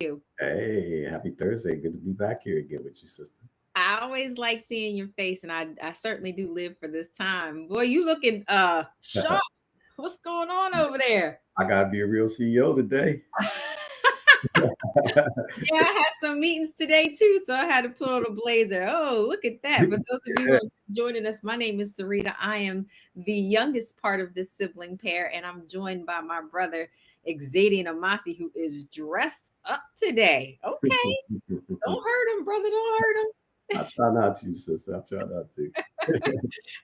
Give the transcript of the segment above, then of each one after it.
You. Hey, happy Thursday. Good to be back here again with you, sister. I always like seeing your face, and I certainly do live for this time. Boy, you looking sharp. What's going on over there? I gotta be a real CEO today. Yeah, I had some meetings today too, so I had to put on a blazer. Oh, look at that. For those of you who Yeah. are joining us, my name is Sarita. I am the youngest part of this sibling pair, and I'm joined by my brother, Xavier Amasi, who is dressed up today. Okay, don't hurt him, brother. Don't hurt him. I try not to, sister. I try not to.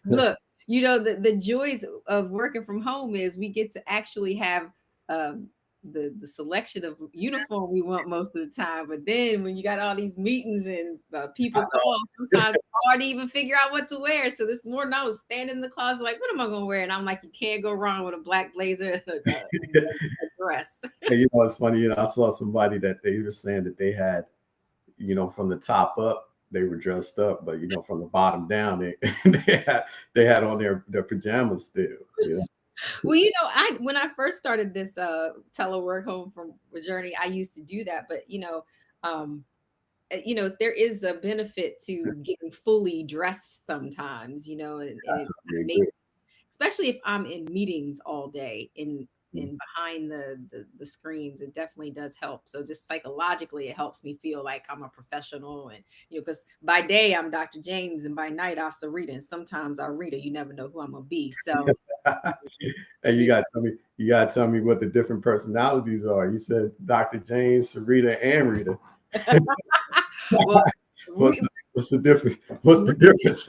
Look, the joys of working from home is we get to actually have um, the selection of uniform we want most of the time. But then when you got all these meetings and I people go know. on, sometimes it's hard to even figure out what to wear. So this morning I was standing in the closet like, what am I going to wear? And I'm like, you can't go wrong with a black blazer and a dress. And it's funny, I saw somebody that they were saying that they had, from the top up, they were dressed up, but from the bottom down, they they had on their pajamas still. Well, I when I first started this telework home from journey, I used to do that, but um there is a benefit to getting fully dressed sometimes, and I it totally makes, agree. especially if I'm in meetings all day Mm. in behind the screens, it definitely does help. So just psychologically, it helps me feel like I'm a professional, and because by day I'm Dr. James, and by night I'll Sarita, and sometimes I'll Rita. You never know who I'm gonna be. So And you gotta tell me what the different personalities are. You said Dr. James, Sarita, and Rita. well, What's what's the difference? What's the difference?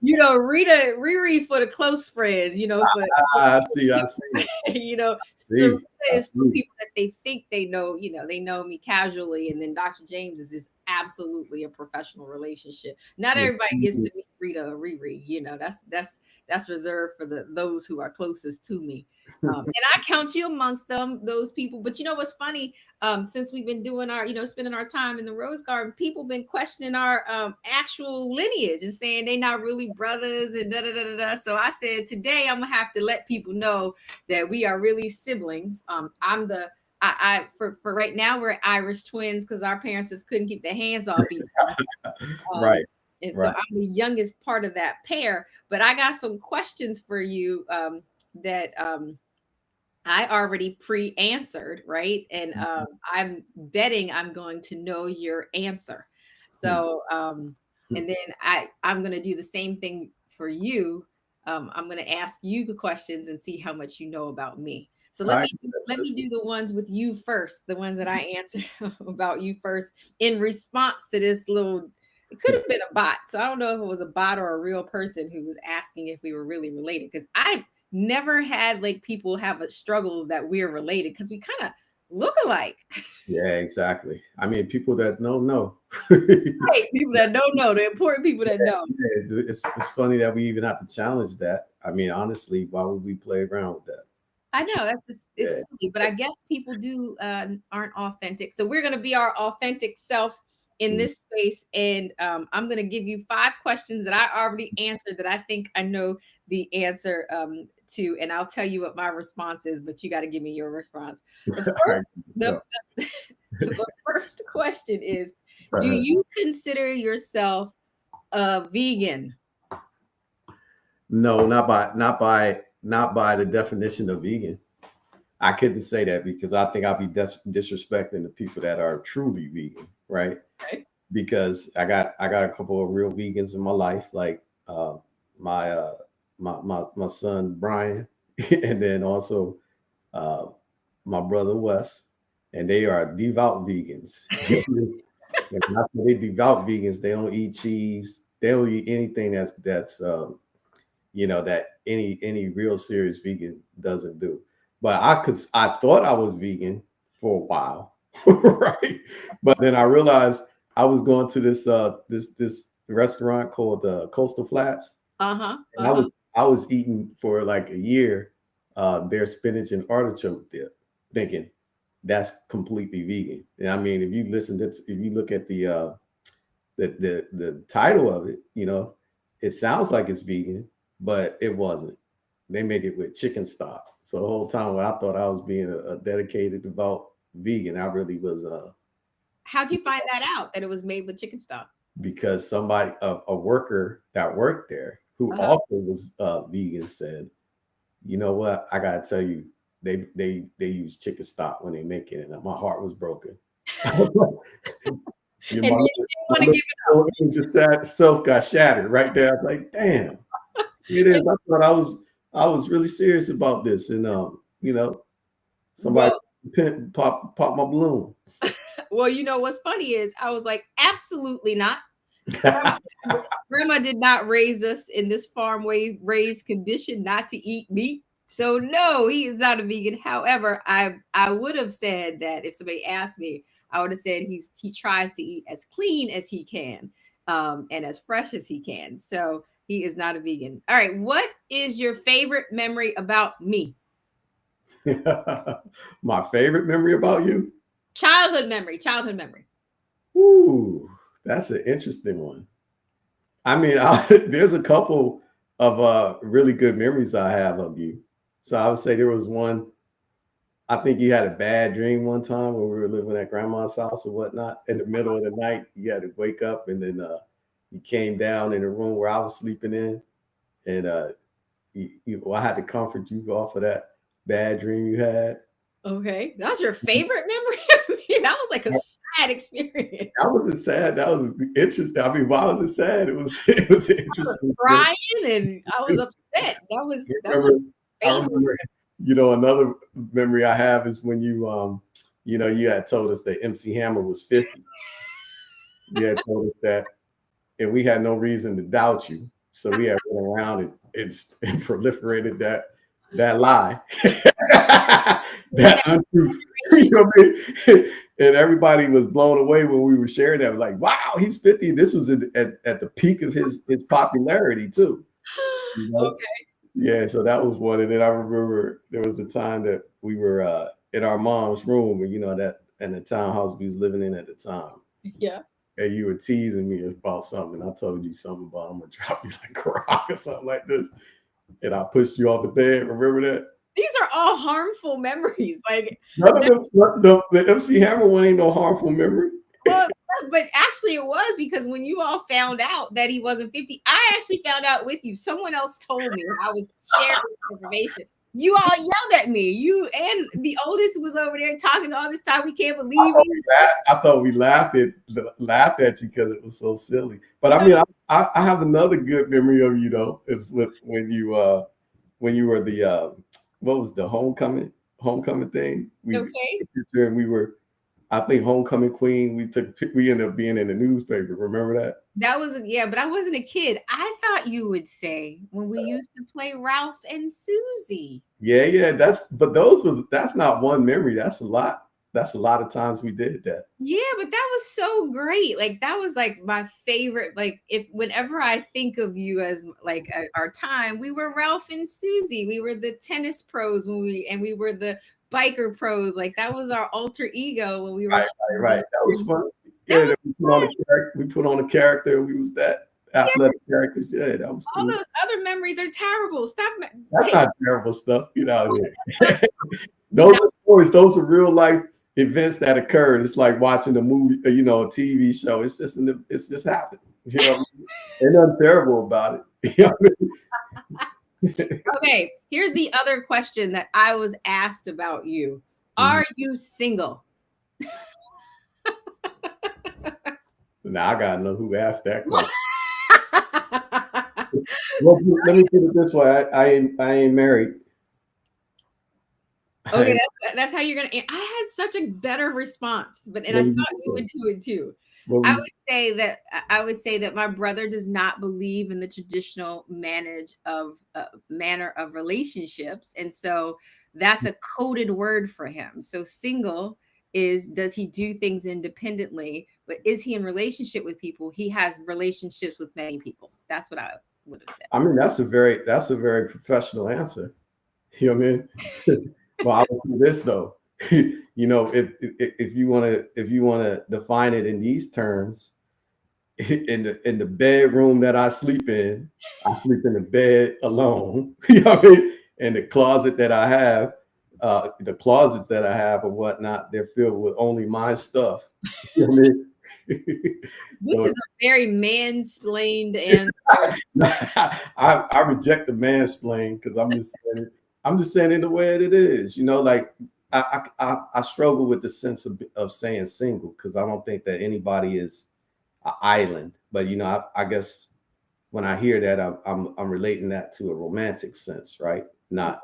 Rita Riri for the close friends, I see. I see. Sarita See. I is for see. people that they think they know, they know me casually, and then Dr. James is absolutely a professional relationship. Not everybody gets to meet Rita or Riri, that's reserved for those who are closest to me. And I count you amongst those people. But you know what's funny? Since we've been doing our, spending our time in the Rose Garden, people been questioning our actual lineage and saying they not really brothers and da da da da da. So I said today I'm gonna have to let people know that we are really siblings. I'm the for right now we're Irish twins because our parents just couldn't keep their hands off each other. Um, Right. and so Right. I'm the youngest part of that pair. But I got some questions for you that I already pre-answered, right? And I'm betting I'm going to know your answer. So, and then I'm going to do the same thing for you. I'm going to ask you the questions and see how much you know about me. So All right. let me Let's- do the ones with you first, the ones that I answered about you first in response to this little. It could have been a bot, so I don't know if it was a bot or a real person who was asking if we were really related. Because I never had like people have struggles that we're related because we kind of look alike. Yeah, exactly. I mean, people that know. Right. People that don't know, the important people that know. Yeah, it's funny that we even have to challenge that. I mean, honestly, why would we play around with that? I know that's just Yeah. it's silly, but I guess people do aren't authentic. So we're gonna be our authentic self in Mm. this space, and I'm gonna give you 5 questions that I already answered that I think I know the answer to, and I'll tell you what my response is, but you got to give me your response. The All first, right. the, Go. the the first question is: do Uh, you consider yourself a vegan? no, not by the definition of vegan. I couldn't say that because I think I'll be disrespecting the people that are truly vegan, right? Okay. Because I got a couple of real vegans in my life, like my my son Brian, and then also uh, my brother Wes, and they are devout vegans. And when I say they devout vegans, they don't eat cheese. They don't eat anything that any real serious vegan doesn't do. But I thought I was vegan for a while, right? But then I realized I was going to this restaurant called Coastal Flats, Uh-huh. and Uh-huh. I was eating for like a year their spinach and artichoke dip, thinking that's completely vegan. And I mean, if you look at the title of it, it sounds like it's vegan, but it wasn't. They make it with chicken stock. So the whole time when I thought I was being a dedicated, devout vegan. I really was How'd you find that out that it was made with chicken stock? because somebody a worker that worked there who also was vegan said, you know what, I gotta tell you, they use chicken stock when they make it, and my heart was broken. Your And mother, you didn't want to give it up. just sad self got shattered right there. I was like, damn, it is. I thought I was really serious about this, and you know, somebody pop my balloon. Well, you know what's funny is I was like, absolutely not. Grandma did not raise us in this farm raised condition not to eat meat. So no, he is not a vegan. However, I would have said that if somebody asked me, I would have said he tries to eat as clean as he can, and as fresh as he can. So he is not a vegan. All right, what is your favorite memory about me? My favorite memory about you? Childhood memory. Childhood memory. Ooh, that's an interesting one. I mean, there's a couple of really good memories I have of you. So I would say there was one. I think you had a bad dream one time when we were living at grandma's house or whatnot. In the middle of the night, you had to wake up, and then you came down in the room where I was sleeping in, and I had to comfort you off of that bad dream you had. Okay, that's your favorite memory. I mean, that was like a sad experience. That wasn't sad. That was interesting. I mean, why was it sad? It was interesting. I was crying and I was upset. I remember, another memory I have is when you had told us that MC Hammer was 50. You had told us that, and we had no reason to doubt you. So we had went around and proliferated that lie, that untruth. You know what I mean? And everybody was blown away when we were sharing that. Like, wow, he's 50. This was at the peak of his popularity too. You know? Okay. Yeah, so that was one. And then I remember there was a time that we were in our mom's room, and that in the townhouse we was living in at the time. Yeah. And you were teasing me about something. I told you something about I'm gonna drop you like a rock or something like this. And I pushed you off the bed. Remember that? These are all harmful memories. Like none of the MC Hammer one ain't no harmful memory. Well, but actually it was, because when you all found out that he wasn't 50, I actually found out with you. Someone else told me. I was sharing information. You all yelled at me. You and the oldest was over there talking all this time. We can't believe you. I thought we laughed at you because it was so silly. But I mean, I have another good memory of you though. It's when you were the what was the homecoming thing? And we were, I think, homecoming queen. We ended up being in the newspaper. Remember that? That was but I wasn't a kid. I thought you would say when we used to play Ralph and Susie. Yeah. That's not one memory. That's a lot. That's a lot of times we did that. Yeah, but that was so great. Like that was like my favorite. Like whenever I think of you as like our time, we were Ralph and Susie. We were the tennis pros when we were the biker pros. Like that was our alter ego when we were right. That was fun. Yeah, we put on a character and we was that athletic characters. Yeah, that was cool. All those other memories are terrible. Stop. That's not terrible stuff. Get out of here. Those are stories. Those are real life events that occurred. It's like watching a movie, a TV show. It's just happened. There's nothing terrible about it. Okay, here's the other question that I was asked about you. Are you single? Now I gotta know who asked that question. Well, let me put it this way: I ain't married. Okay, that's how you're gonna. I had such a better response, and I thought you would do it too. I would say that my brother does not believe in the traditional manner of relationships, and so that's a coded word for him. So single is, does he do things independently, but is he in relationship with people? He has relationships with many people. That's what I would have said. I mean, that's a very professional answer. You know what I mean? Well, I will do this though. If you want to define it in these terms, in the bedroom that I sleep in the bed alone. You know what I mean? In the closet that I have, the closets that I have or whatnot, they're filled with only my stuff. You know what I mean? This So is a very mansplained answer. I reject the mansplain because I'm just saying it the way it is. You know, like I struggle with the sense of saying single because I don't think that anybody is an island. But you know, I guess when I hear that, I'm relating that to a romantic sense, right? Not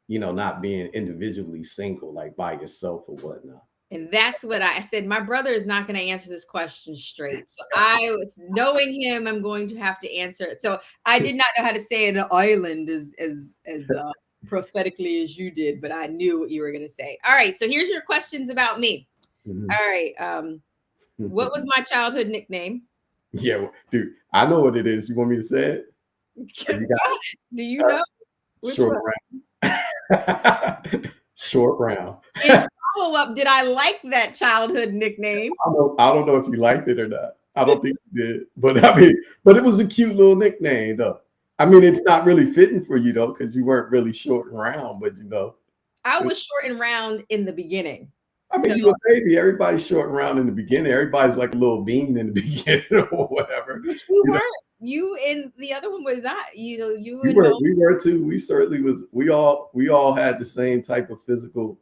you know, not being individually single, like by yourself or whatnot. And that's what I said. My brother is not going to answer this question straight. So I was knowing him, I'm going to have to answer it. So I did not know how to say an island as prophetically as you did, but I knew what you were going to say. All right. So here's your questions about me. Mhm. All right. What was my childhood nickname? Yeah, well, dude, I know what it is. You want me to say it? You got Do you know? Which short one? round. Short round. In follow up, did I like that childhood nickname? I don't know if you liked it or not. I don't think you did, but I mean, but it was a cute little nickname, though. I mean, it's not really fitting for you though, because you weren't really short and round, but you know, I was short and round in the beginning. I mean, So, you a baby. Everybody's short and round in the beginning. Everybody's like a little bean in the beginning or whatever. but you You know, weren't. You and the other one was not. You know, you we and were Mo. we were too. We certainly was. We all had the same type of physical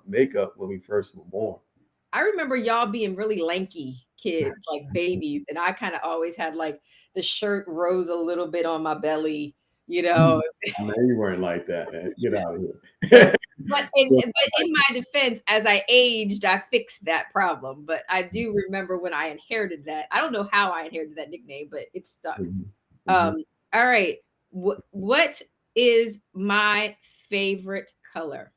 makeup when we first were born. I remember y'all being really lanky kids, like babies, and I kind of always had like the shirt rose a little bit on my belly, you know. Man, you weren't like that, man. Get out of But here. but in my defense, as I aged, I fixed that problem. But I do remember when I inherited that. I don't know how I inherited that nickname, but it stuck. Mhm, mhm. Um, all right. What is my favorite color?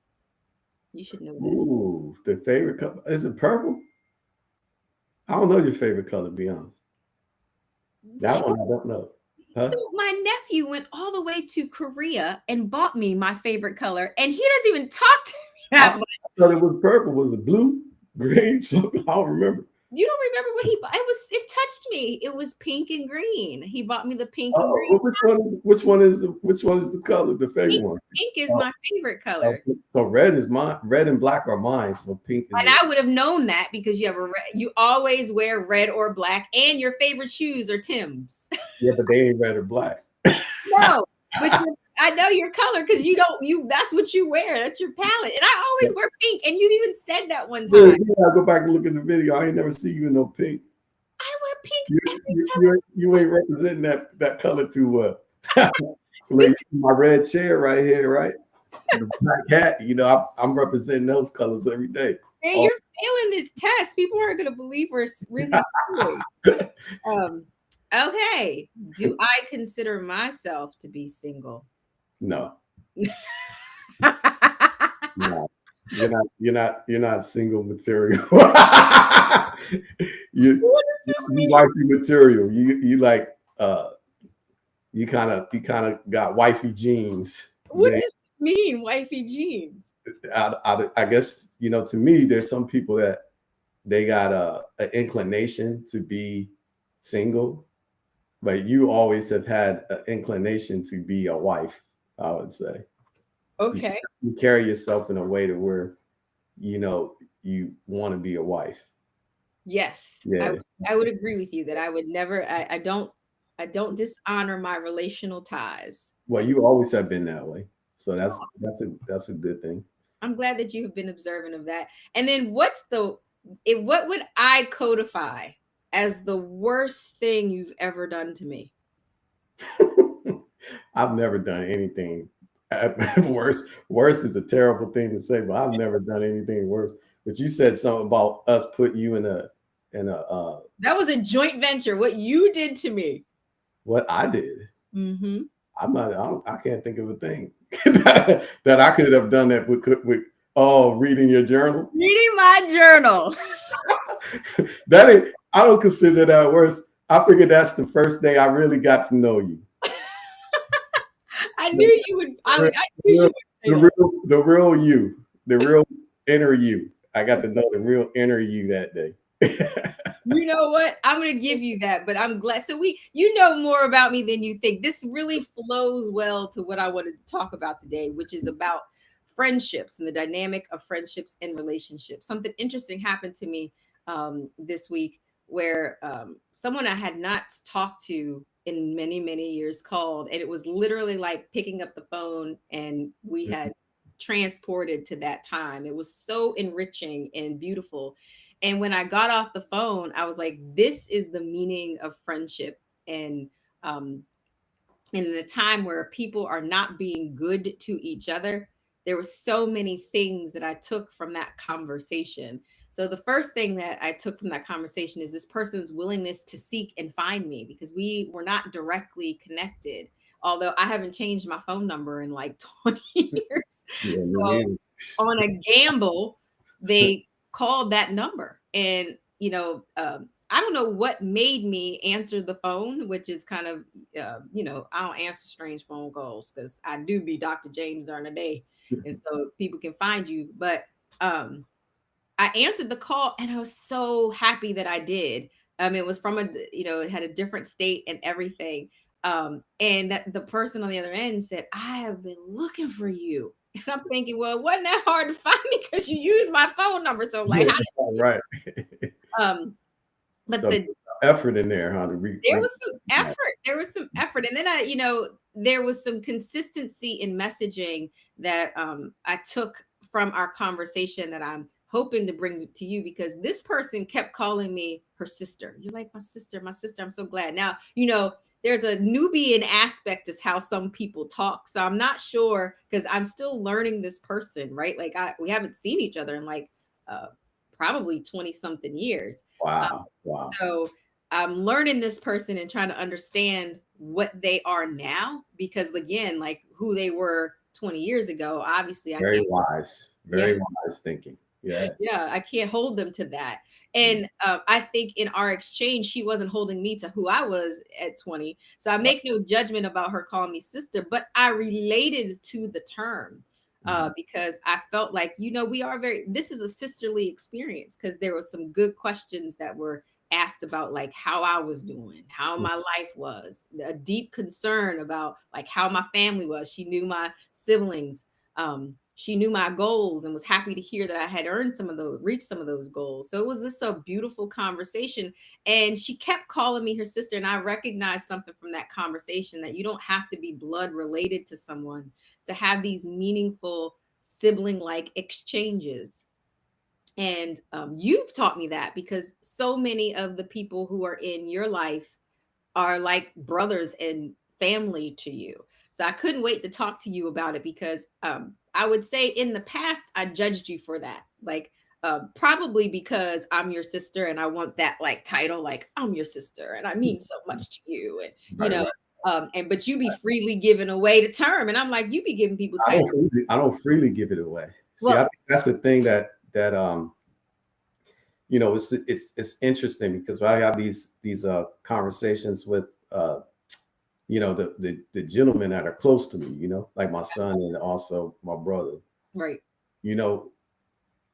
You should know this. Ooh, the favorite color is it purple? I don't know your favorite color. To be honest, that one I don't know. So Huh? my nephew went all the way to Korea and bought me my favorite color, and he doesn't even talk to me I that much. thought it was purple. Was it blue, green? Something I don't remember. You don't remember what he bought? It touched me. It was pink and green. He bought me the pink and Oh, green. well, which one is the color? The favorite Pink, one. pink is Oh, my favorite color. so red is mine. Red and black are mine. So pink is And it. I would have known that because you always wear red or black, and your favorite shoes are Tim's. Yeah, but they ain't red or black. No, but I know your color because you don't you that's what you wear. That's your palette. And I Yeah, always wear pink. And you even said that one yeah, time. I go back and look at the video. I ain't never see you in no pink. I wear pink You every you, time. you ain't representing that color too well. This Like my red chair right here, right? The black hat. You know, I'm representing those colors every day. man, Oh, you're failing this test. People aren't gonna believe we're really serious. Um, okay. Do I consider myself to be single? no, What no. You're not single material. you does this you mean? wifey material. You like you kind of got wifey genes. What Yeah, does this mean, wifey jeans? I guess to me, there's some people that they got an inclination to be single, but you always have had an inclination to be a wife. I would say you, Okay. you carry yourself in a way to where you want to be a wife. Yes, Yeah. I would agree with you that I would never. I don't dishonor my relational ties. Well, you always have been that way, so that's a good thing. I'm glad that you have been observant of that. And then what would I codify as the worst thing you've ever done to me? I've never done anything worse. Worse is a terrible thing to say, but I've never done anything worse. But you said something about us putting you in a That was a joint venture. What you did to me. what I did. Mm-hmm. I can't think of a thing that I could have done that with reading your journal. Reading my journal. That ain't. I don't consider that worse. I figured that's the first day I really got to know you. I knew you would. I knew you The, would say that. the real you, the real inner you. I got to know the real inner you that day. You know what? I'm going to give you that, but I'm glad. So you know more about me than you think. This really flows well to what I wanted to talk about today, which is about friendships and the dynamic of friendships and relationships. Something interesting happened to me this week where someone I had not talked to in many, many years called, and it was literally like picking up the phone and we had transported to that time. It was so enriching and beautiful. And when I got off the phone, I was like, this is the meaning of friendship. And um, in a time where people are not being good to each other, there were so many things that I took from that conversation. So the first thing that I took from that conversation is this person's willingness to seek and find me, because we were not directly connected. Although I haven't changed my phone number in like 20 years. Yeah, So on a gamble, they called that number. And, I don't know what made me answer the phone, which is kind of, I don't answer strange phone calls because I do be Dr. James during the day. And so people can find you. But I answered the call and I was so happy that I did. It was from it had a different state and everything. And that the person on the other end said, I have been looking for you. And I'm thinking, well, it wasn't that hard to find me because you used my phone number. So like, how did right. But Some effort in there, huh? There was some effort. There was some effort. And then there was some consistency in messaging that I took from our conversation that I'm hoping to bring to you, because this person kept calling me her sister. You're like, my sister, my sister. I'm so glad. Now, there's a Nubian aspect to how some people talk. So I'm not sure, because I'm still learning this person, right? Like we haven't seen each other in like probably 20 something years. Wow. So I'm learning this person and trying to understand what they are now, because again, like who they were 20 years ago, obviously Very wise thinking. Yeah, I can't hold them to that. And I think in our exchange, she wasn't holding me to who I was at 20. So I make no judgment about her calling me sister, but I related to the term because I felt like, this is a sisterly experience, because there were some good questions that were asked about like how I was doing, how my life was, a deep concern about like how my family was. She knew my siblings. She knew my goals and was happy to hear that I had reached some of those goals. So it was just a beautiful conversation. And she kept calling me her sister. And I recognized something from that conversation, that you don't have to be blood related to someone to have these meaningful sibling-like exchanges. And you've taught me that, because so many of the people who are in your life are like brothers and family to you. So I couldn't wait to talk to you about it, because I would say in the past, I judged you for that. Like, probably because I'm your sister and I want that like title, like I'm your sister and I mean so much to you. And, but you be freely giving away the term. And I'm like, you be giving people titles. I don't freely give it away. See, I think that's the thing that it's interesting, because I have these conversations with the gentlemen that are close to me, like my son and also my brother. Right.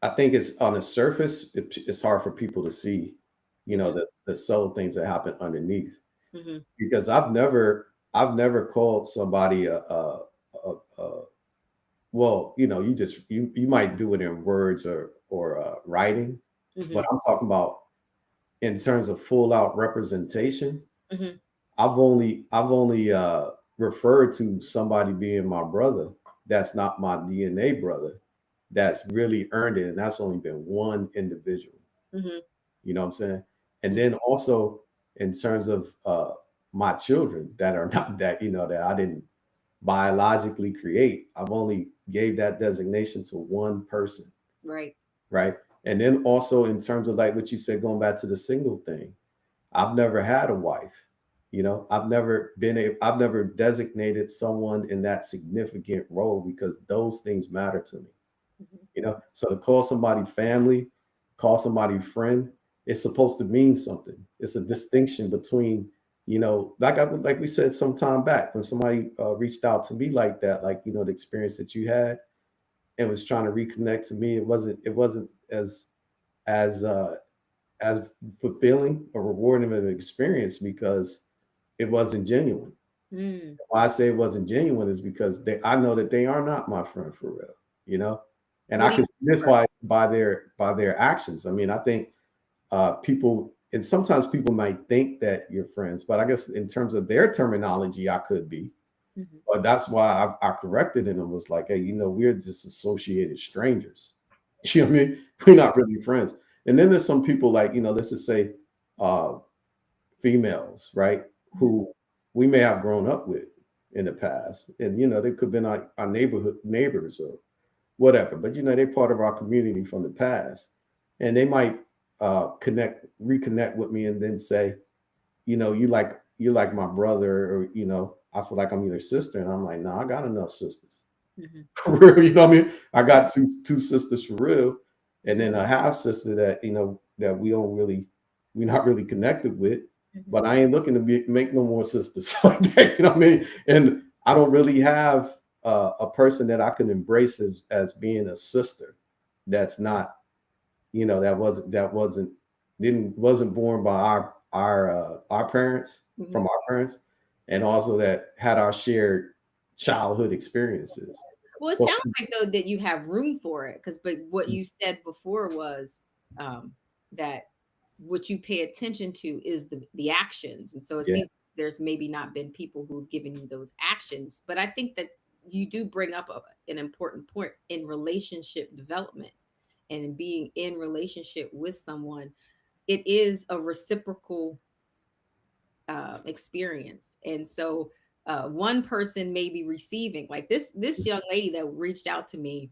I think it's on the surface, it's hard for people to see, the subtle things that happen underneath. Mm-hmm. Because I've never called somebody well, you might do it in words or writing, mm-hmm. but I'm talking about in terms of full out representation. Mm-hmm. I've only referred to somebody being my brother that's not my DNA brother, that's really earned it, and that's only been one individual. Mm-hmm. You know what I'm saying? And then also in terms of my children that are not that I didn't biologically create, I've only gave that designation to one person. Right. And then also in terms of like what you said, going back to the single thing, I've never had a wife. I've never designated someone in that significant role, because those things matter to me. Mm-hmm. So to call somebody family, call somebody friend, it's supposed to mean something. It's a distinction between, like we said some time back, when somebody reached out to me like that, like, the experience that you had and was trying to reconnect to me. It wasn't as as fulfilling or rewarding of an experience because it wasn't genuine. Why I say it wasn't genuine is because I know that they are not my friend for real, you know, and What I do can you see this by their actions. I mean, I think people, and sometimes people might think that you're friends, but I guess in terms of their terminology, I could be. Mhm. But that's why I corrected it and was like, hey, you know, we're just associated strangers. You know what I mean? We're not really friends. And then there's some people like, you know, let's just say uh, females, right? Who we may have grown up with in the past. And, you know, they could have been our neighborhood neighbors or whatever. But, you know, they're part of our community from the past. And they might reconnect with me and then say, you know, you're like my brother, or, you know, I feel like I'm your sister. And I'm like, no, I got enough sisters. Mhm. For real, you know what I mean? I got two sisters for real. And then a half sister that, you know, that we're not really connected with. Mhm. But I ain't looking to make no more sisters like that, you know what I mean? And I don't really have a person that I can embrace as being a sister that's not, you know, wasn't born by our parents, from Mhm. our parents, and also that had our shared childhood experiences. Well, it So sounds like though that you have room for it, because but what you said before was that what you pay attention to is the actions, and so it yeah, seems there's maybe not been people who've given you those actions. But I think that you do bring up an important point in relationship development and in being in relationship with someone. It is a reciprocal experience, and so one person may be receiving, like this young lady that reached out to me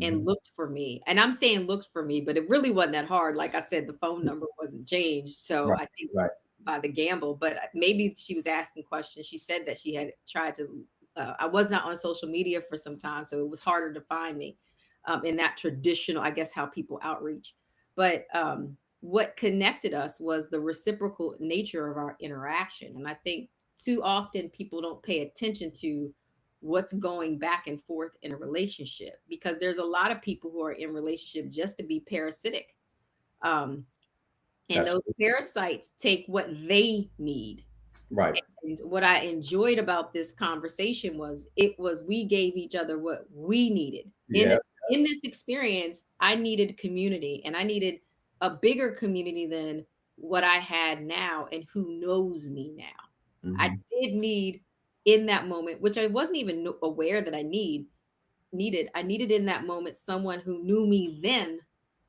and mhm, looked for me, and I'm saying looked for me, but it really wasn't that hard. Like I said, the phone number wasn't changed, so right, I think right, by the gamble, but maybe she was asking questions. She said that she had tried to I was not on social media for some time, so it was harder to find me in that traditional, I guess, how people outreach. But what connected us was the reciprocal nature of our interaction. And I think too often people don't pay attention to what's going back and forth in a relationship, because there's a lot of people who are in relationship just to be parasitic. Um, and that's those parasites take what they need. right. And what I enjoyed about this conversation was we gave each other what we needed. Yeah, In this experience, I needed community, and I needed a bigger community than what I had now and who knows me now. I mhm. did need in that moment, which I wasn't even aware that needed. I needed in that moment someone who knew me then,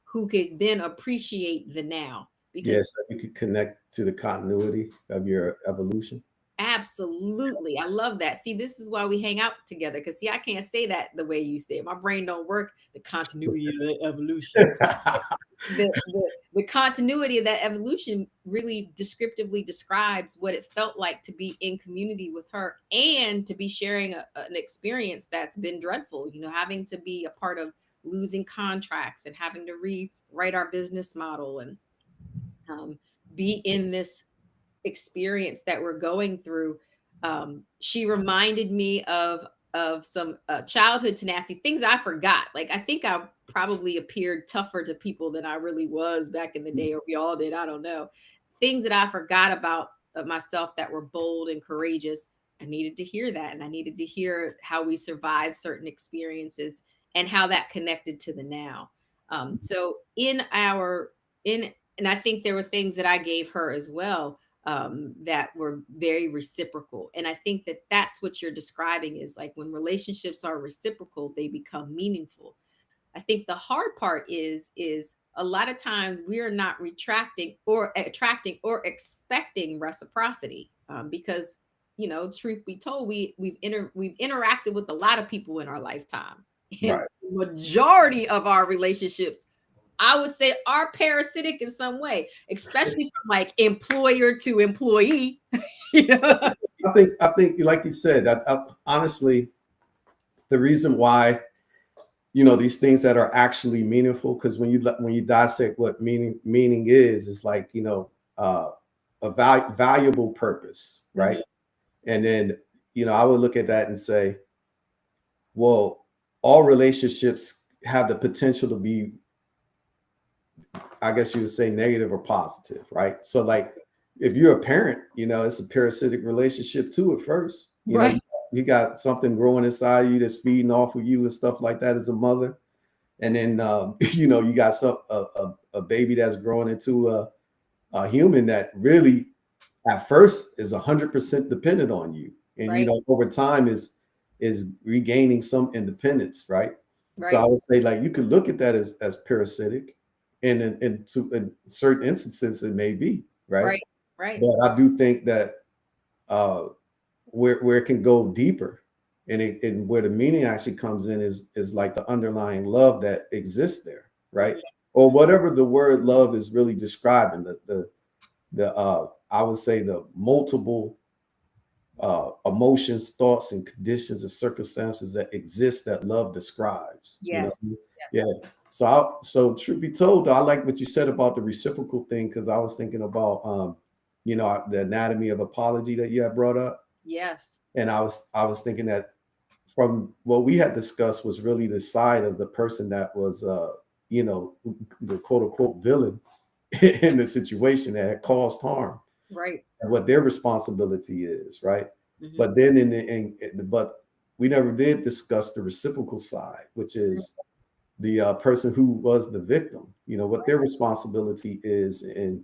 who could then appreciate the now, Yeah, because so you could connect to the continuity of your evolution. absolutely. I love that. See, this is why we hang out together. Because see, I can't say that the way you say it. My brain don't work. The continuity of the evolution. The continuity of that evolution really descriptively describes what it felt like to be in community with her and to be sharing an experience that's been dreadful. You know, having to be a part of losing contracts and having to rewrite our business model and um, be in this experience that we're going through. She reminded me of some childhood tenacity, things I forgot. Like I think I probably appeared tougher to people than I really was back in the day, or we all did. I don't know. Things that I forgot about myself that were bold and courageous. I needed to hear that, and I needed to hear how we survived certain experiences and how that connected to the now. So in our in and I think there were things that I gave her as well that were very reciprocal. And I think that that's what you're describing is like when relationships are reciprocal, they become meaningful. I think the hard part is a lot of times we are not retracting or attracting or expecting reciprocity because you know, truth be told, we've interacted with a lot of people in our lifetime, and Right. the majority of our relationships I would say are parasitic in some way, especially from like employer to employee. You know? I think, like you said, honestly, the reason why, you know, these things that are actually meaningful, because when you dissect what meaning is, it's like, you know, a valuable purpose, right? Mhm. And then, you know, I would look at that and say, well, all relationships have the potential to be I guess you would say negative or positive, right? So like if you're a parent, it's a parasitic relationship too at first. Right. You got something growing inside you that's feeding off of you and stuff like that as a mother. And then you got a baby that's growing into a human that really at first is 100% dependent on you. And Right. Over time is regaining some independence, right? So I Right. would say like you could look at that as parasitic, and in certain instances it may be, right? Right. Right. But I do think that where it can go deeper, and where the meaning actually comes in is like the underlying love that exists there, right? Yeah. Or whatever the word love is really describing, the I would say the multiple emotions, thoughts, and conditions and circumstances that exist that love describes. Yes. Yeah. So truth be told, though, I like what you said about the reciprocal thing, because I was thinking about the anatomy of apology that you had brought up. Yes. And I was thinking that from what we had discussed was really the side of the person that was the quote unquote villain in the situation that had caused harm. Right. And what their responsibility is, right? Mm-hmm. But then but we never did discuss the reciprocal side, which is the person who was the victim. What their responsibility is in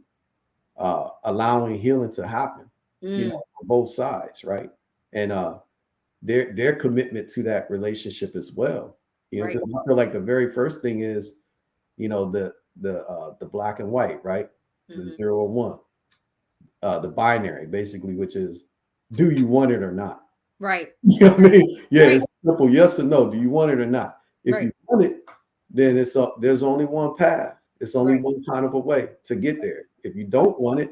allowing healing to happen, on both sides, right? And their commitment to that relationship as well. Right. Because I feel like the very first thing is, the black and white, right? Mm-hmm. The 0 or 1. The binary, basically, which is, do you want it or not? Right. You know what I mean? Yeah, right. It's simple, yes or no. Do you want it or not? If you want it, then there's only one path. It's only one kind of a way to get there. If you don't want it,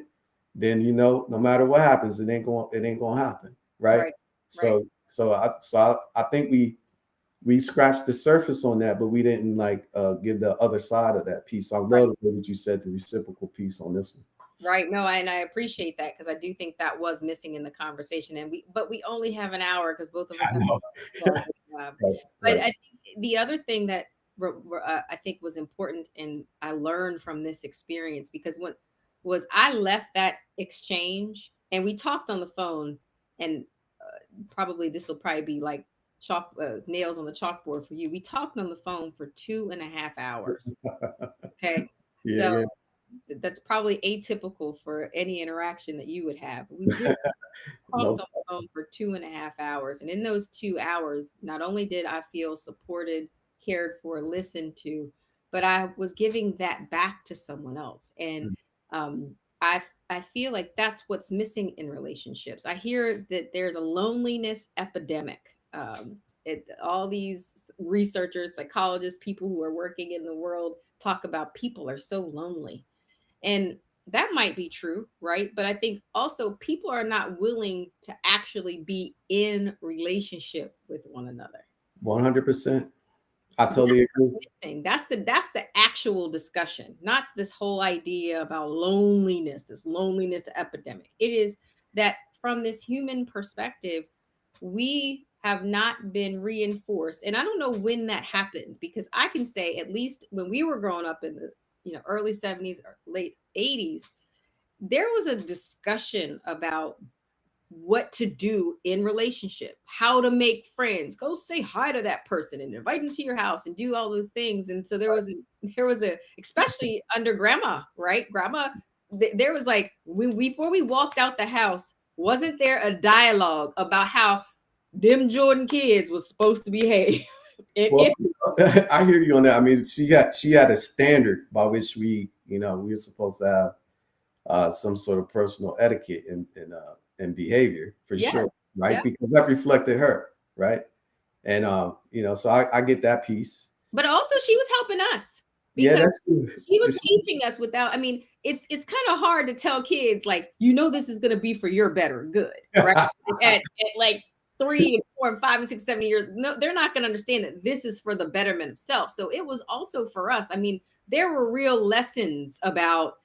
then no matter what happens, it ain't gonna happen, right? So I think we scratched the surface on that, but we didn't give the other side of that piece. I love the way that you said the reciprocal piece on this one. Right. No, and I appreciate that, because I do think that was missing in the conversation. But we only have an hour because both of us have But I think the other thing that I think was important, and I learned from this experience, because I left that exchange and we talked on the phone, and probably this will probably be like nails on the chalkboard for you. We talked on the phone for 2.5 hours. Okay. So that's probably atypical for any interaction that you would have. We talked on the phone for 2.5 hours. And in those 2 hours, not only did I feel supported, cared for, listened to, but I was giving that back to someone else. And I feel like that's what's missing in relationships. I hear that there's a loneliness epidemic. All these researchers, psychologists, people who are working in the world talk about people are so lonely. And that might be true, right? But I think also people are not willing to actually be in relationship with one another. 100%. I totally agree. That's the actual discussion, not this whole idea about loneliness, this loneliness epidemic. It is that from this human perspective, we have not been reinforced. And I don't know when that happened, because I can say at least when we were growing up in the early 70s or late 80s, there was a discussion about what to do in relationship, how to make friends, go say hi to that person and invite them to your house and do all those things. And so there was a especially under grandma, right? Grandma, there was like, before we walked out the house, wasn't there a dialogue about how them Jordan kids was supposed to behave? Well, I hear you on that. I mean, she had a standard by which we were supposed to have some sort of personal etiquette and behavior for sure, right? Because that reflected her, right? And so I get that piece. But also she was helping us, because he was teaching us without. I mean, it's kind of hard to tell kids like, this is going to be for your better good, right? at like 3 and 4 and 5 and 6, 7 years, no, they're not going to understand that this is for the betterment of self. So it was also for us. I mean, there were real lessons about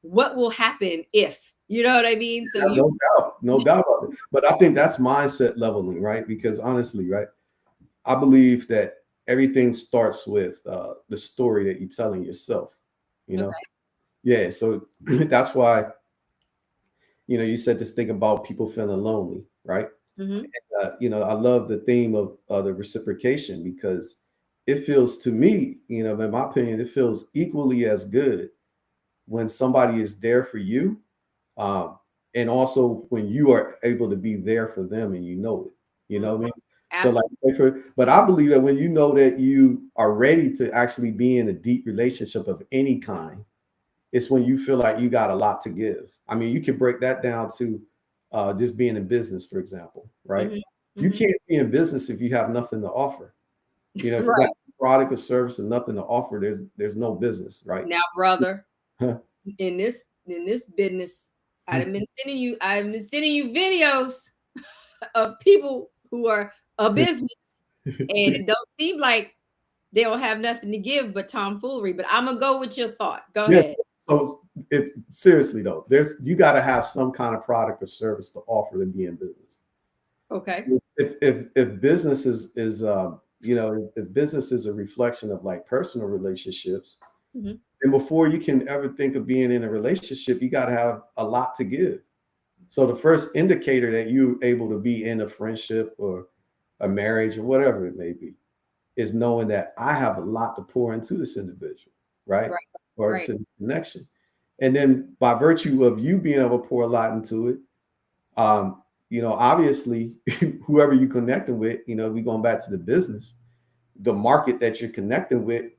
what will happen if, you know what I mean? So no doubt about it. But I think that's mindset leveling, right? Because honestly, right, I believe that everything starts with the story that you're telling yourself. Yeah, so that's why, you said this thing about people feeling lonely, right? Mm-hmm. I love the theme of the reciprocation, because it feels to me, in my opinion, it feels equally as good when somebody is there for you, um, and also when you are able to be there for them and you know it. You know what I mean? So like, Absolutely. but I believe that when you know that you are ready to actually be in a deep relationship of any kind, it's when you feel like you got a lot to give. I mean, you can break that down to just being in business, for example, right? Mm-hmm. You Mm-hmm. can't be in business if you have nothing to offer. If you got Right. a product or service and nothing to offer, there's no business, right? Now, brother, in this business, I've been sending you videos of people who are a business, and it don't seem like they don't have nothing to give but tomfoolery. But I'm gonna go with your thought. Go Yes. ahead. So if seriously though, you got to have some kind of product or service to offer to be in business. Okay. So if business if business is a reflection of like personal relationships, Mhm. and before you can ever think of being in a relationship, you got to have a lot to give. So the first indicator that you're able to be in a friendship or a marriage or whatever it may be is knowing that I have a lot to pour into this individual, right? Right. Or Right. to the connection. And then by virtue of you being able to pour a lot into it, obviously, whoever you're connecting with, we going back to the business, the market that you're connecting with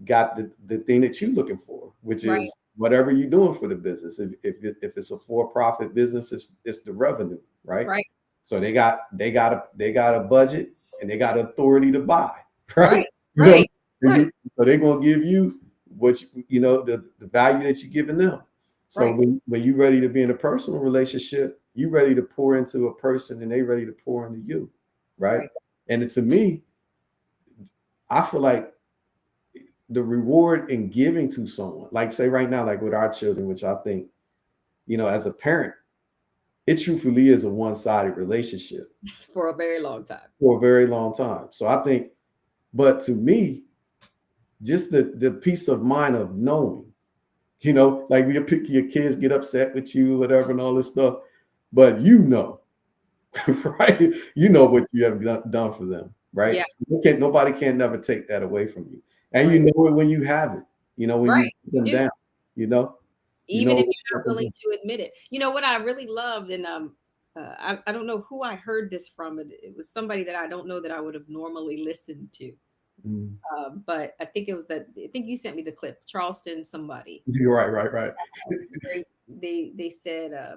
got the thing that you're looking for, which Right. is whatever you're doing for the business. If it's a for-profit business, it's the revenue, right? Right. So they got a budget and they got authority to buy, right? Right. You know, Right. Right. so they're gonna give you what the value that you're giving them. So Right. when you're ready to be in a personal relationship, you're ready to pour into a person and they ready to pour into you, right? Right. And to me, I feel like the reward in giving to someone, like say right now, like with our children, which I think, as a parent, it truthfully is a one-sided relationship For a very long time. for a very long time. So I think, but to me, just the peace of mind of knowing, like we pick your kids get upset with you, whatever, and all this stuff, but right? You know what you have done for them, Yeah. right? So nobody can never take that away from you, and you Right. know it when you have it. When you Right. put You them do. down, you know, you Even know. if you're not willing to admit it. You know what I really loved, and I don't know who I heard this from. It was somebody that I don't know that I would have normally listened to. Mm. But I think it was that I think you sent me the clip, Charleston somebody. You're right, right, right. They said, uh,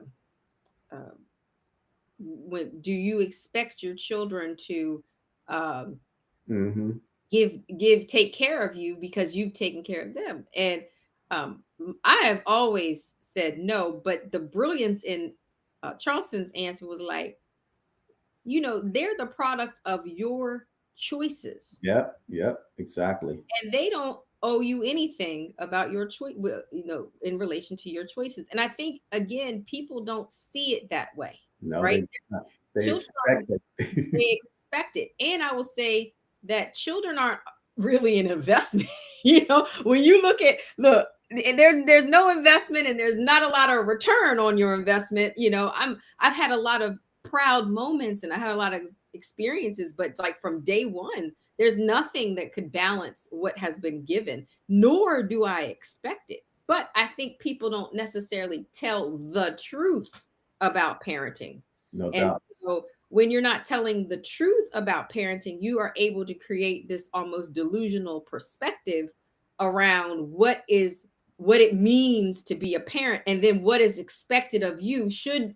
when do you expect your children to um, Hmm. give take care of you because you've taken care of them? And I have always said no, but the brilliance in Charleston's answer was like, they're the product of your choices, Yep, yep, exactly. and they don't owe you anything about your choice, in relation to your choices. And I think again, people don't see it that way, No, right? they Children expect it. they expect it. And I will say that children aren't really an investment. When you look, there's no investment and there's not a lot of return on your investment. I've had a lot of proud moments and I had a lot of experiences, but it's like from day one, there's nothing that could balance what has been given, nor do I expect it. But I think people don't necessarily tell the truth about parenting. No And doubt. so when you're not telling the truth about parenting, you are able to create this almost delusional perspective around what it means to be a parent, and then what is expected of you should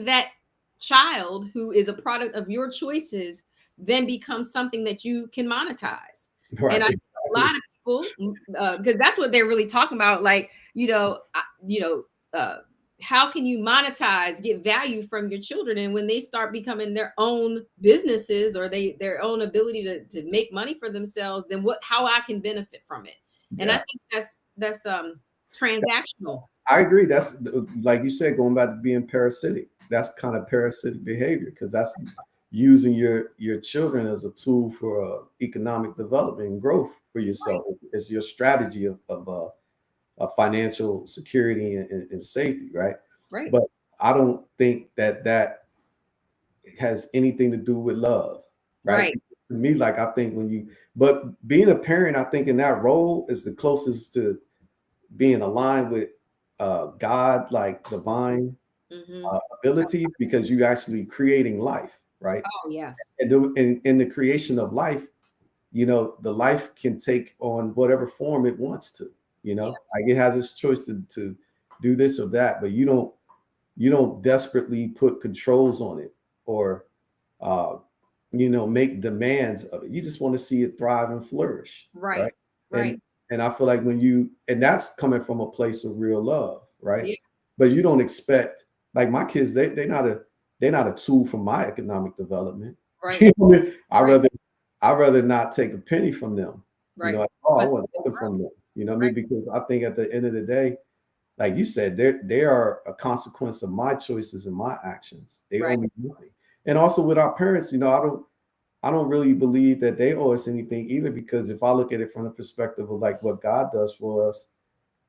that child who is a product of your choices then become something that you can monetize. And Right, I think a exactly. lot of people, because that's what they're really talking about, like, how can you monetize, get value from your children? And when they start becoming their own businesses, or their own ability to make money for themselves, then how I can benefit from it. And I Yeah, think that's transactional. I agree. That's like you said, going back to being parasitic. That's kind of parasitic behavior, because that's using your children as a tool for economic development and growth for yourself. It's your strategy financial security and safety, right? Right. But I don't think that that has anything to do with love, right? Right. To me, like I think when you, but being a parent, I think in that role is the closest to being aligned with God, like divine Mm-hmm. abilities, because you actually creating life, right? Oh, yes. And in the creation of life, the life can take on whatever form it wants to, Yeah. like it has its choice to do this or that, but you don't desperately put controls on it or uh, make demands of it. You just want to see it thrive and flourish, Right. right? Right. And I feel like and that's coming from a place of real love, right? Yeah. But you don't expect, like my kids, they're not a tool for my economic development. Right. You know what I mean? Right. I'd rather not take a penny from them. Right. I But want nothing right. from them. You know what I Right. mean? Because I think at the end of the day, like you said, they are a consequence of my choices and my actions. They owe Right. me nothing. And also with our parents, I don't really believe that they owe us anything either, because if I look at it from the perspective of like what God does for us,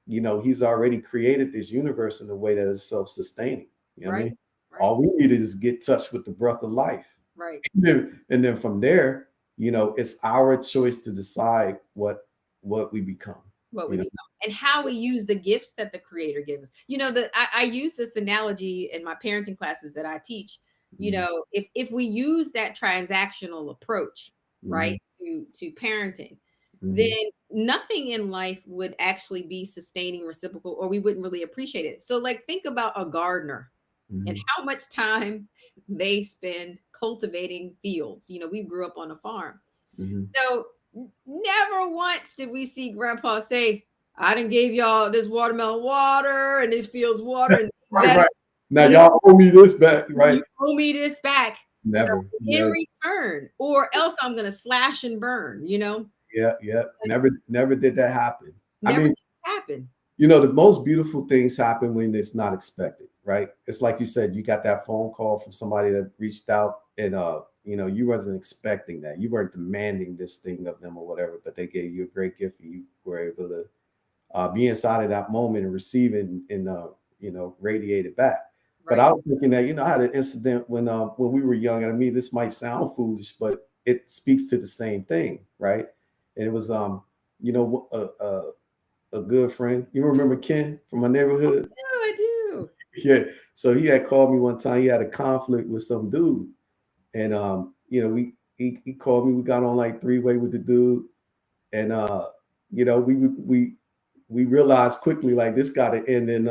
He's already created this universe in a way that is self-sustaining. You know what I Right. mean? Right. All we need is get touched with the breath of life. Right. And then from there, it's our choice to decide what we become. What we You know. become and how we use the gifts that the creator gives us. I use this analogy in my parenting classes that I teach. Mhm. If we use that transactional approach, Mhm. right, to parenting, then Mhm. nothing in life would actually be sustaining, reciprocal, or we wouldn't really appreciate it. So, like, think about a gardener and Mhm. how much time they spend cultivating fields. We grew up on a farm. Mhm. So never once did we see Grandpa say, "I done gave y'all this watermelon water and this field's water, and Right, that right. Now you y'all owe me this back, right? owe me this back, Never. in Yeah, return, or else I'm gonna slash and burn." yeah, yeah. Like, Never did that happen. I never mean, did happen. the most beautiful things happen when it's not expected, right? It's like you said, you got that phone call from somebody that reached out, and you wasn't expecting that. You weren't demanding this thing of them or whatever, but they gave you a great gift, and you were able to be inside of that moment and receive it and radiate it back. But Right. I was thinking that I had an incident when we were young, and I mean this might sound foolish, but it speaks to the same thing, right? And it was you know a good friend. You remember Ken from my neighborhood? No, I do. Yeah. So he had called me one time. He had a conflict with some dude, and he called me. We got on like three-way with the dude, and we realized quickly like this got to end in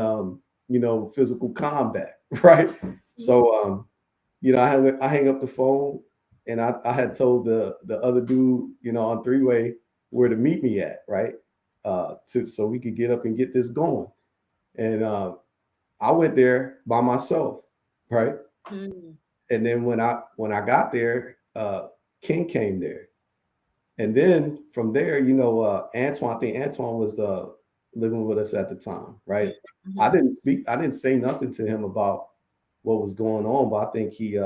physical combat, right? So I hang up the phone, and I had told the other dude on three-way where to meet me at, right? So we could get up and get this going. And I went there by myself, right? Mm, And then when I got there, King came there. And then from there, Antoine, I think Antoine was living with us at the time, mm, right? mhm, I didn't say nothing to him about what was going on, but I think he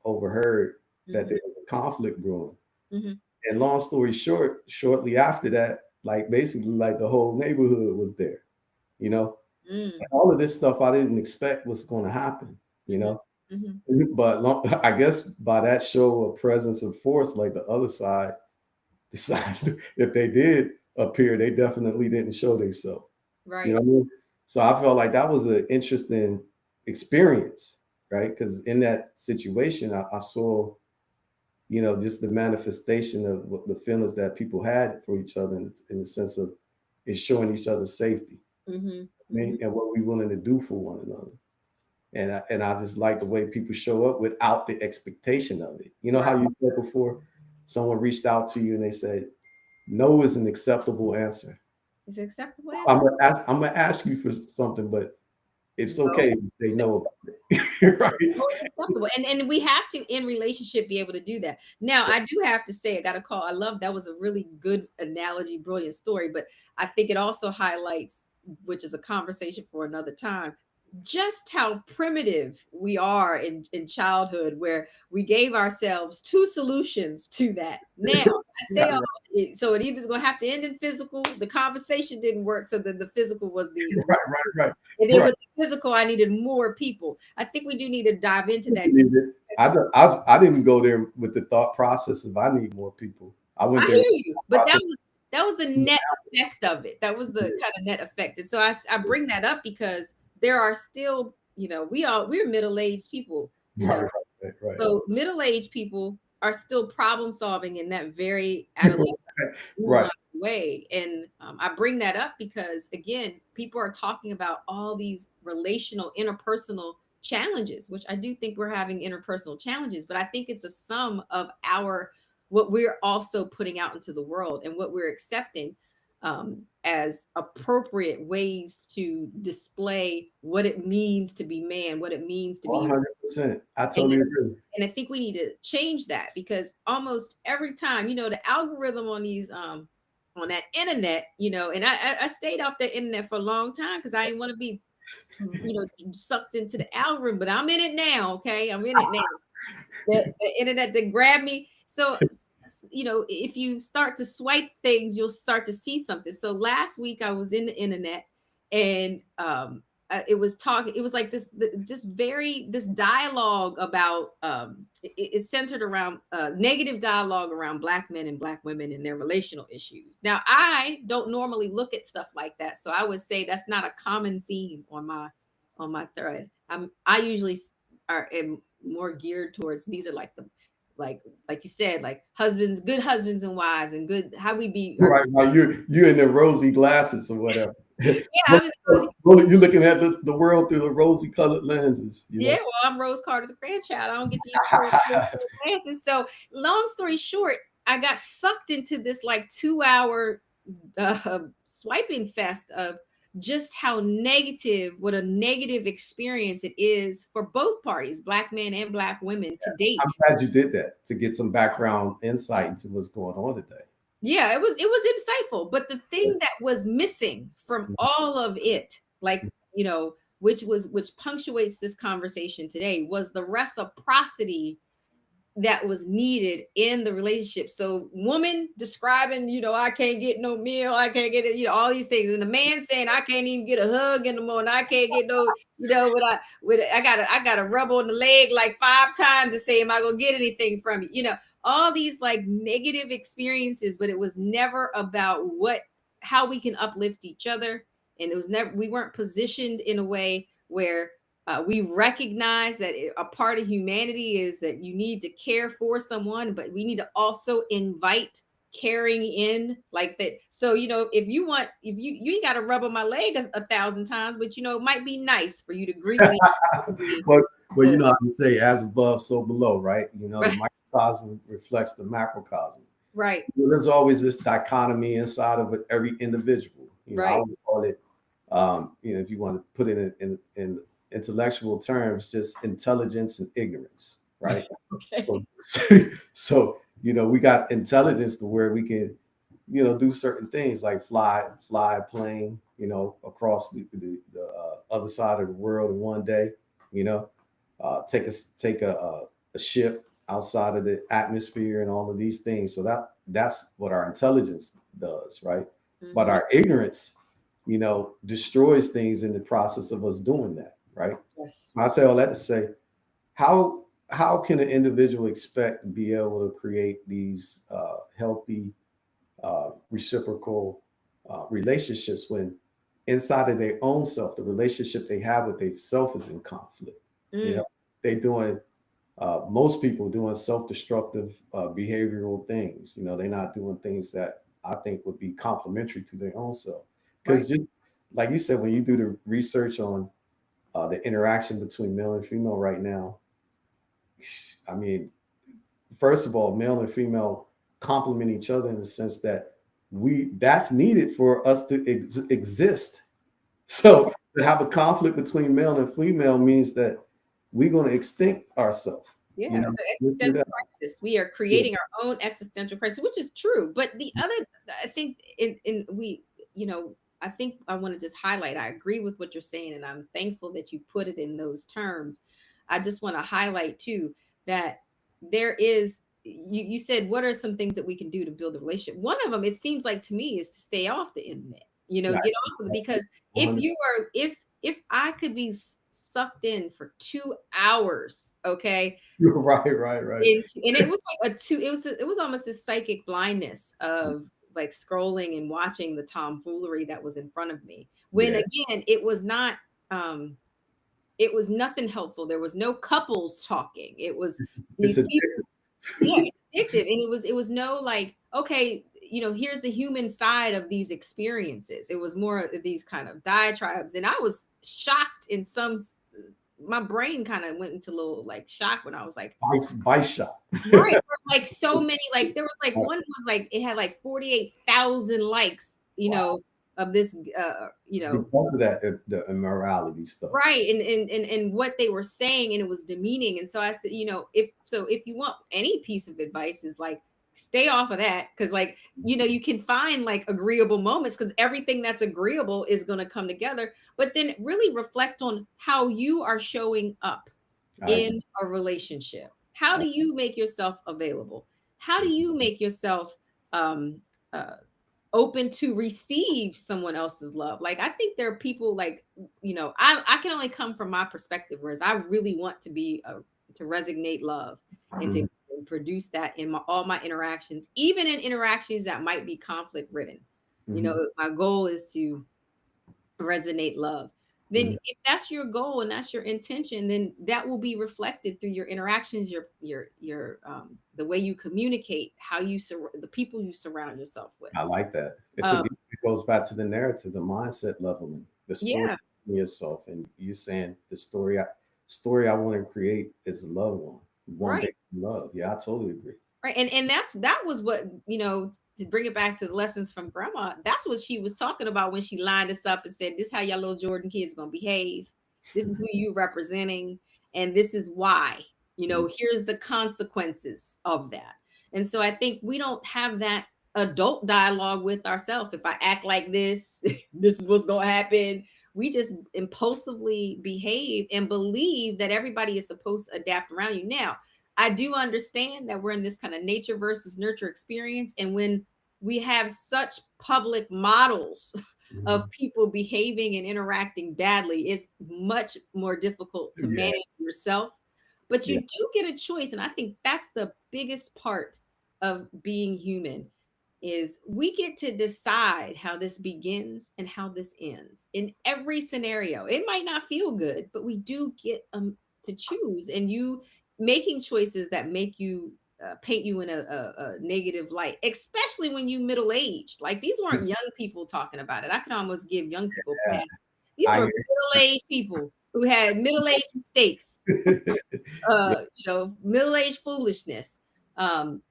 overheard that mhm, there was a conflict brewing. mhm, And long story short, shortly after that, like basically like the whole neighborhood was there, you know. mm, And all of this stuff I didn't expect was going to happen, you mhm, know. mhm. But I guess by that show of presence of force, like the other side decided if they did appear, they definitely didn't show themselves. You Right. know what I mean? So I felt like that was an interesting experience, right? Because in that situation, I saw, just the manifestation of what the feelings that people had for each other in the sense of ensuring each other's safety, Mhm, I mean, mhm. and what we willing to do for one another. And I just like the way people show up without the expectation of it. You know Right. how you said before, someone reached out to you and they said, "No is an acceptable answer. Is it acceptable answer? I'm gonna ask you for something, but it's No. okay to say no about it." Right? Totally acceptable. And we have to in relationship be able to do that. Now, I do have to say, I got a call. I love that was a really good analogy, brilliant story, but I think it also highlights, which is a conversation for another time, just how primitive we are in childhood, where we gave ourselves two solutions to that. Now, I say Yeah, all So it either's going to have to end in physical. The conversation didn't work, so then the physical was the right. And then with the physical, I needed more people. I think we do need to dive into that. I didn't go there with the thought process of I need more people. I went there. I hear you, but that was the net effect of it. That was the kind of net effect. And so I bring that up because there are still, we're middle-aged people. Right. So middle-aged people are still problem solving in that very adolescent way. And I bring that up because, again, people are talking about all these relational, interpersonal challenges, which I do think we're having interpersonal challenges, but I think it's a sum of what we're also putting out into the world and what we're accepting as appropriate ways to display what it means to be man, what it means to be 100%. I totally agree. And I think we need to change that because almost every time, the algorithm on these on that internet, and I stayed off the internet for a long time because I didn't want to be sucked into the algorithm, but I'm in it now. Okay, I'm in it now. The internet that grabbed me. So if you start to swipe things, you'll start to see something. So last week I was in the internet, and it was like this dialogue about it's centered around negative dialogue around Black men and Black women and their relational issues. Now, I don't normally look at stuff like that, so I would say that's not a common theme on my thread. I usually am more geared towards these are like the like you said, like good husbands and wives, and good how we be right. Now you in the rosy glasses or whatever. Yeah, you're looking at the world through the rosy colored lenses. Yeah, well, I'm Rose Carter's grandchild. I don't get to use glasses. So, long story short, I got sucked into this like 2-hour swiping fest of just what a negative experience it is for both parties, Black men and Black women, to date. I'm glad you did that to get some background insight into what's going on today. Yeah, it was insightful. But the thing that was missing from all of it, which punctuates this conversation today, was the reciprocity that was needed in the relationship. So woman describing, I can't get no meal, I can't get it, all these things. And the man saying, I can't even get a hug in the morning. I can't get no, I gotta rub on the leg like 5 times to say, am I gonna get anything from you? All these like negative experiences, but it was never about how we can uplift each other. And we weren't positioned in a way where we recognize that a part of humanity is that you need to care for someone, but we need to also invite caring in like that. So, if you ain't got to rub on my leg 1,000 times, but it might be nice for you to greet me. Well, I can say as above, so below, right? The microcosm reflects the macrocosm. Right. There's always this dichotomy inside of every individual. I would call it, if you want to put it in intellectual terms, just intelligence and ignorance, right? Okay. So we got intelligence to where we can, do certain things like fly a plane, across the other side of the world in one day, take a ship outside of the atmosphere and all of these things. So that's what our intelligence does, right? Mm-hmm. But our ignorance, destroys things in the process of us doing that. Right. Yes. I say all that to say, how can an individual expect to be able to create these healthy, reciprocal relationships when inside of their own self, the relationship they have with themselves is in conflict? They doing most people doing self-destructive behavioral things. They're not doing things that I think would be complementary to their own self. Because just like you said, when you do the research on the interaction between male and female right now, I mean, first of all, male and female complement each other in the sense that that's needed for us to exist. So to have a conflict between male and female means that we're going to extinct ourselves. Yeah, it's an existential crisis. We are creating our own existential crisis, which is true. But the other, I think, I think I want to just highlight, I agree with what you're saying, and I'm thankful that you put it in those terms. I just want to highlight too, that there is you said, what are some things that we can do to build a relationship? One of them, it seems like to me, is to stay off the internet. You know, Right. get off of it, because if 100. you are if I could be sucked in for 2 hours, okay, Right. and it was like it was almost this psychic blindness of like scrolling and watching the tomfoolery that was in front of me, when Yeah. again it was not um it was nothing helpful. There was no couples talking. It was It's these people. addictive. Yeah, it's addictive. And it was no like, okay, here's the human side of these experiences. It was more of these kind of diatribes. And I was shocked in some, my brain kind of went into a little like shock when I was like, Vice shop. right, like so many, like there was like one was like it had like 48,000 likes, Wow. of this Because of that, the immorality stuff. right, and what they were saying, and it was demeaning. And so I said, if you want any piece of advice, is like stay off of that, because like you can find like agreeable moments, because everything that's agreeable is going to come together, but then really reflect on how you are showing up I agree. in a relationship. How do you make yourself available? How do you make yourself um uh open to receive someone else's love? Like, I think there are people like, I can only come from my perspective, whereas I really want to be to resonate love, and to Mhm. produce that in all my interactions, even in interactions that might be conflict ridden. Mhm. My goal is to resonate love. Then Mhm. if that's your goal and that's your intention, then that will be reflected through your interactions, your the way you communicate, how the people you surround yourself with. I like that. um It goes back to the narrative, the mindset leveling, the story yeah. of yourself, and you saying the story I want to create is a love one Right. based on love. Yeah, I totally agree. Right. And that was what, to bring it back to the lessons from grandma, that's what she was talking about when she lined us up and said, this how your little Jordan kids gonna behave. This is who you representing, and this is why. Mhm. Here's the consequences of that. And so I think we don't have that adult dialogue with ourselves. If I act like this, this is what's gonna happen. We just impulsively behave and believe that everybody is supposed to adapt around you. Now, I do understand that we're in this kind of nature versus nurture experience. And when we have such public models of Mhm. people behaving and interacting badly, it's much more difficult to Yeah, manage yourself. But yeah, you do get a choice. And I think that's the biggest part of being human, is we get to decide how this begins and how this ends in every scenario. It might not feel good, but we do get to choose. And you making choices that make you paint you in a negative light, especially when you middle aged. Like, these weren't young people talking about it. I could almost give young people a yeah. pass. These I were hear. middle aged people who had middle aged mistakes, Yeah, middle aged foolishness. Um,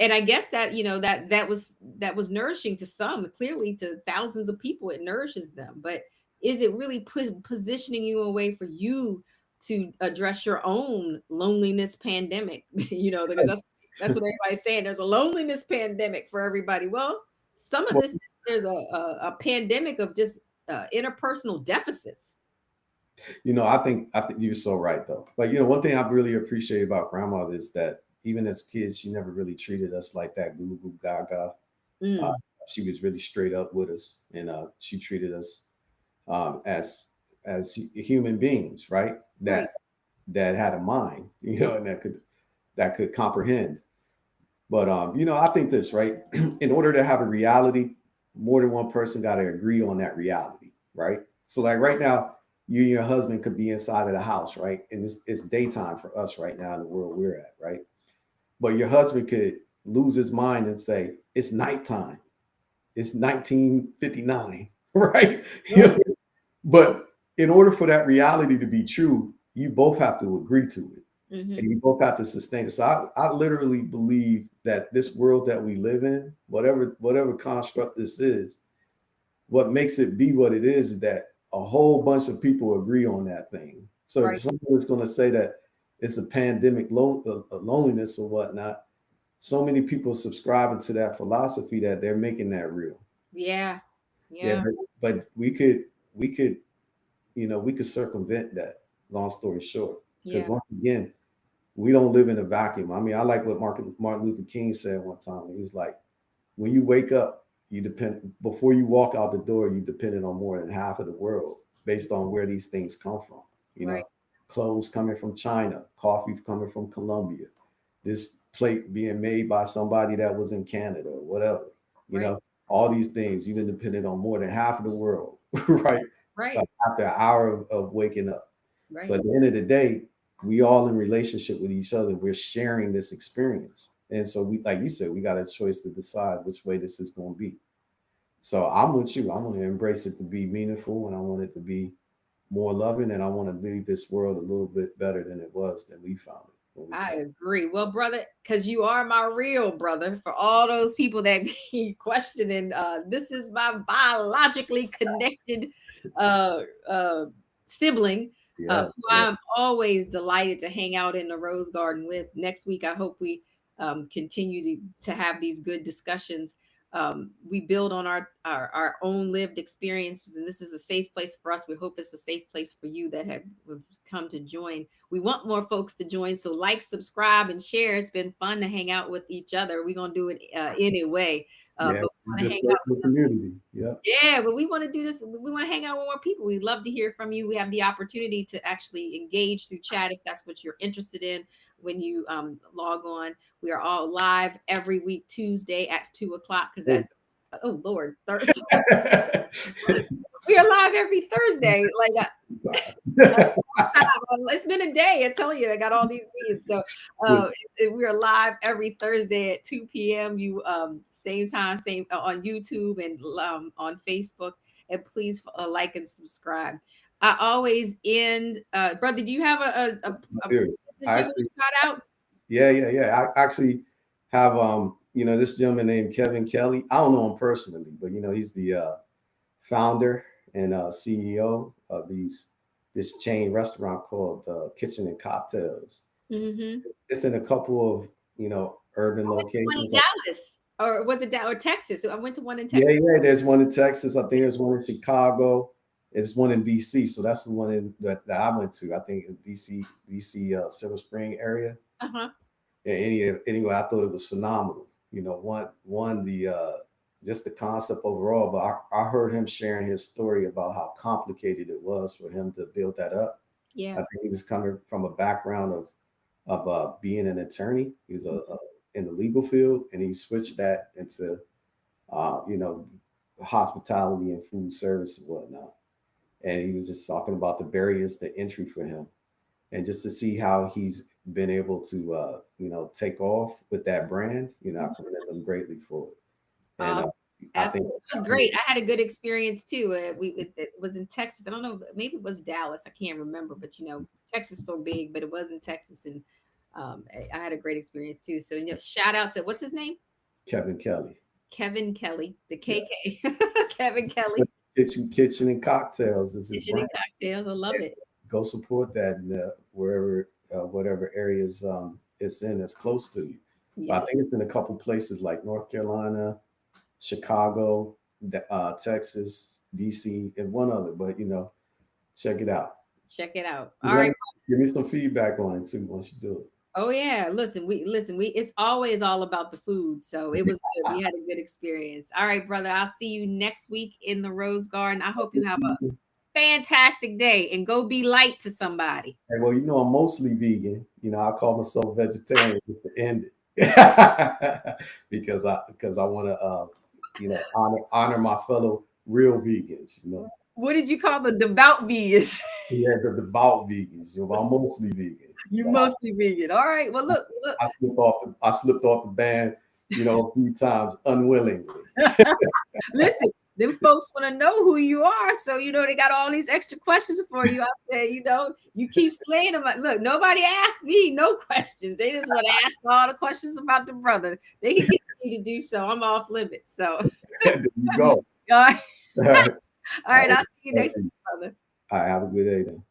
and I guess that that was nourishing to some. Clearly, to thousands of people, it nourishes them. But is it really positioning you in a way for you to address your own loneliness pandemic? Because that's what everybody's saying. There's a loneliness pandemic for everybody. Well, some of well, this, there's a pandemic of just interpersonal deficits. I think you're so right though. But one thing I really appreciate about grandma is that even as kids, she never really treated us like that goo goo gaga. Uh, Mm, she was really straight up with us, and she treated us as human beings, right? right. That had a mind, and that could comprehend. But I think this, right? In order to have a reality, more than one person got to agree on that reality, right? So like right now, you and your husband could be inside of the house, right? And it's daytime for us right now in the world we're at, right? But your husband could lose his mind and say it's nighttime. It's 1959, right? Right. But in order for that reality to be true, you both have to agree to it, Hmm. and you both have to sustain it. So I literally believe that this world that we live in, whatever construct this is, what makes it be what it is that a whole bunch of people agree on that thing. So if Right. someone is going to say that it's a pandemic loneliness or whatnot, so many people subscribing to that philosophy that they're making that real. Yeah. Yeah, Yeah. but we could circumvent that. Long story short, because Yeah. once again, we don't live in a vacuum. I mean, I like what Martin Luther King said one time. He was like, when you wake up, you depend before you walk out the door, you dependent on more than half of the world based on where these things come from. You Right. know, clothes coming from China, coffee coming from Colombia, this plate being made by somebody that was in Canada or whatever. You Right. know, all these things you've been dependent on more than half of the world, right? Right. After an hour of waking up. So Right. at the end of the day, we all in relationship with each other. We're sharing this experience. And so we, like you said, we got a choice to decide which way this is going to be. So I'm with you. I want to embrace it to be meaningful and I want it to be more loving and I want to leave this world a little bit better than it was than we found it when we I came. agree. Well, brother, because you are my real brother, for all those people that be questioning, this is my biologically connected uh, uh, sibling, Yeah, who yeah. I'm always delighted to hang out in the Rose Garden with. Next week, I hope we continue to have these good discussions. We build on our own lived experiences, and this is a safe place for us. We hope it's a safe place for you that have come to join. We want more folks to join, so like, subscribe, and share. It's been fun to hang out with each other. We're gonna do it anyway, Yeah. but we We want to just hang work out. in the community. Yeah. Yeah, but we want to do this. We want to hang out with more people. We'd love to hear from you. We have the opportunity to actually engage through chat if that's what you're interested in. When you log on, we are all live every week Tuesday at 2 o'clock. Because Oh. that's, oh Lord, Thursday. We are live every Thursday. Like it's been a day. I tell you, I got all these meetings. So we are live every Thursday at 2 p.m. You same time, same on YouTube and on Facebook. And please like and subscribe. I always end, brother. Do you have a Dude, business I you want actually, to shout out? yeah. I actually have this gentleman named Kevin Kelly. I don't know him personally, but he's the founder and CEO of this chain restaurant called Kitchen and Cocktails. Mm-hmm. It's in a couple of urban One in locations. Dallas, or was it or Texas? I went to one in Yeah, Texas. yeah. There's one in Texas. I think there's one in Chicago. There's one in DC. So that's the one that I went to. I think in DC, Silver Spring area. Uh-huh. Yeah, anyway, I thought it was phenomenal. One the just the concept overall, but I heard him sharing his story about how complicated it was for him to build that up. Yeah. I think he was coming from a background of being an attorney. He was in the legal field, and he switched that into uh, you know hospitality and food service and whatnot. And he was just talking about the barriers to entry for him and just to see how he's been able to take off with that brand. I commend him greatly for it. And I think Absolutely, it was great. I had a good experience too. It was in Texas. I don't know, maybe it was Dallas. I can't remember, but Texas is so big, but it was in Texas, and I had a great experience too. So shout out to, what's his name? Kevin Kelly. Kevin Kelly, the Yeah. KK. Kevin Kelly. Kitchen and Cocktails is his Kitchen and brand. Cocktails. I love it. Go support that wherever whatever areas it's in that's close to you. But I Yes. think it's in a couple places like North Carolina, Chicago, Texas, DC, and one other. But check it out. Check it out. You All right. give me some feedback on it too once you do Oh yeah, listen, we it's always all about the food. So it was good. We had a good experience. All right, brother. I'll see you next week in the Rose Garden. I hope you have a it. fantastic day and go be light to somebody. Hey, well, I'm mostly vegan. I call myself vegetarian at the end because I want to honor my fellow real vegans. What did you call the devout vegans? Yeah, the devout vegans. I'm mostly vegan. You mostly vegan. All right. Well, look. I slipped off the band, a few times unwillingly. Listen, them folks want to know who you are. So, they got all these extra questions for you. I said, you keep slaying them. Look, nobody asked me no questions. They just want to ask all the questions about the brother. They can continue to do so. I'm off limits. So, There you go. all right. All right. All right. I'll see you next week, brother. All right. Have a good day then.